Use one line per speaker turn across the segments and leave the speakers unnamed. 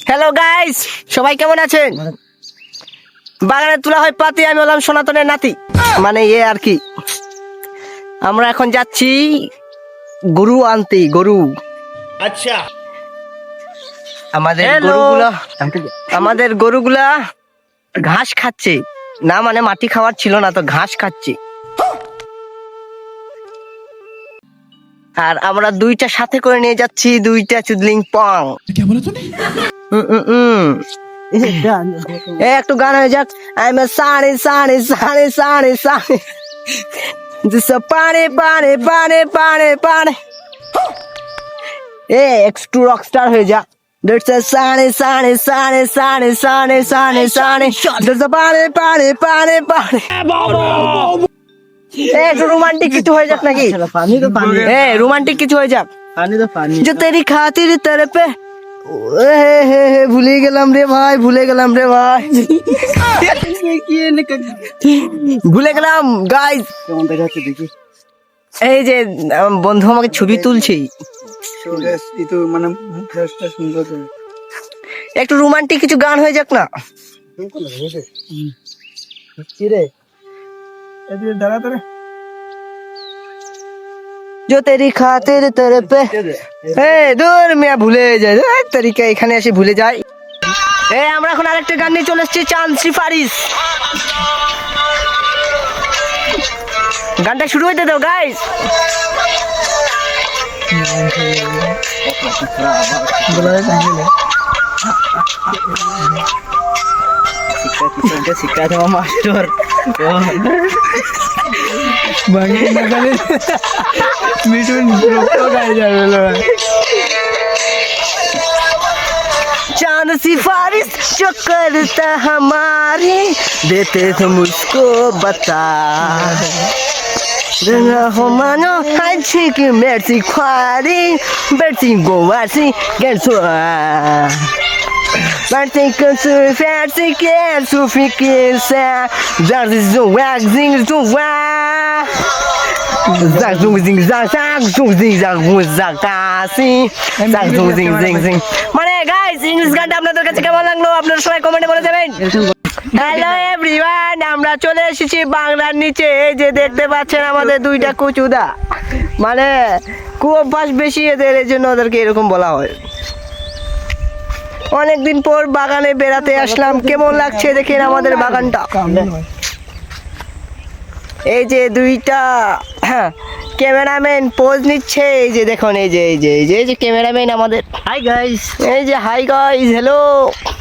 Hello guys, সবাই কেমন আছেন? বাগানে তোলা হয় পাতি, আমি হলাম সনাতনের নাতি, মানে আর কি। আমরা এখন যাচ্ছি গরু আনতে, গরু।
আচ্ছা,
আমাদের গরুগুলা ঘাস খাচ্ছে না, মানে মাটি খাওয়ার ছিল না তো ঘাস খাচ্ছে। আর আমরা দুইটা সাথে করে নিয়ে যাচ্ছি, দুইটা চুদলিং পং। একটু গান হয়ে যাক। I'm a sunny, sunny, sunny, sunny, sunny. Just a party, party, party, party, party. একটু রকস্টার হয়ে যা। There's a sunny, sunny, sunny, sunny, sunny, sunny, sunny. There's a party, party, party, party. একটু রোমান্টিক কিছু হয়ে যাক নাকি? Romantic কিছু হয়ে যাক। जो तेरी खातिर तरफे ভুলে গেলাম রে ভাই, ভুলে গেলাম রে ভাই, ভুলে গেলাম গাইস। এই যে বন্ধু আমাকে ছবি তুলছে, একটু রোমান্টিক কিছু গান হয়ে যাক না? जो तेरी खातिर तरफे দূর মিয়া ভুলে যায় তরিকা, এখানে এসে ভুলে যায়। আমরা এখন আরেকটা গান নিয়ে চলে এসেছি, চাঁদ সিফারিশ। গানটা শুরু হইতে দাও গাইস। শিক্ষা দেওয়া মাস্টার चांद सिफारिश जो करता हमारी, देते तुम उसको बता हो मानो अच्छी की मेरी ख्वारी बेटी गोवासी कैसो Martin Couture fancy can so freaking sad. That is the waxing to wax. Zag zung zing zag zag zung zing zag zag kasi. Zag zung zing zing zing. মানে গাইস, ইংলিশ গানটা আপনাদের কাছে কেমন লাগলো আপনারা সবাই কমেন্টে বলে যাবেন। হ্যালো এভরিওয়ান, আমরা চলে এসেছি বাংলার নিচে। এই যে দেখতে পাচ্ছেন আমাদের দুইটা কুচুদা, মানে কুঅভ্যাস বেশি এদের, এই জন্য ওদেরকে এরকম বলা হয়। অনেকদিন পর বাগানে বেড়াতে আসলাম, কেমন লাগছে দেখেন আমাদের বাগানটা। এই যে দুইটা ক্যামেরাম্যান পোজ নিচ্ছে, এই যে দেখুন, এই যে এই যে এই যে এই যে ক্যামেরাম্যান আমাদের। হাই গাইস, এই যে হাই গাইস, হ্যালো।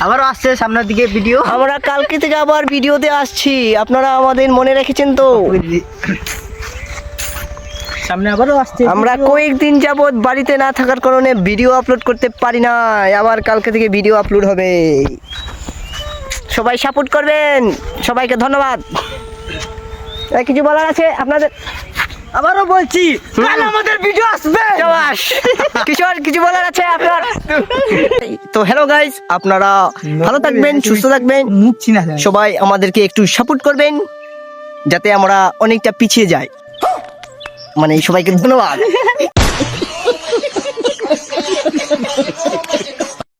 আবারও আসছে সামনের দিকে ভিডিও, আমরা কালকে থেকে আবার ভিডিওতে আসছি, আপনারা আমাদের মনে রেখেছেন তো? সামনে আবারও আসছে। আমরা কয়েকদিন যাবত বাড়িতে না থাকার কারণে ভিডিও আপলোড করতে পারি না, আবার কালকে থেকে ভিডিও আপলোড হবে। সবাই সাপোর্ট করবেন, সবাইকে ধন্যবাদ। কিছু বলার আছে আপনাদের? আবারও বলছি, কাল আমাদের ভিডিও আসবে। কিছু বলার আছে আপনার? তো হ্যালো গাইস, আপনারা ভালো থাকবেন, সুস্থ থাকবেন, সবাই আমাদেরকে একটু সাপোর্ট করবেন যাতে আমরা অনেকটা পিছিয়ে যাই। মানে সবাইকে ধন্যবাদ।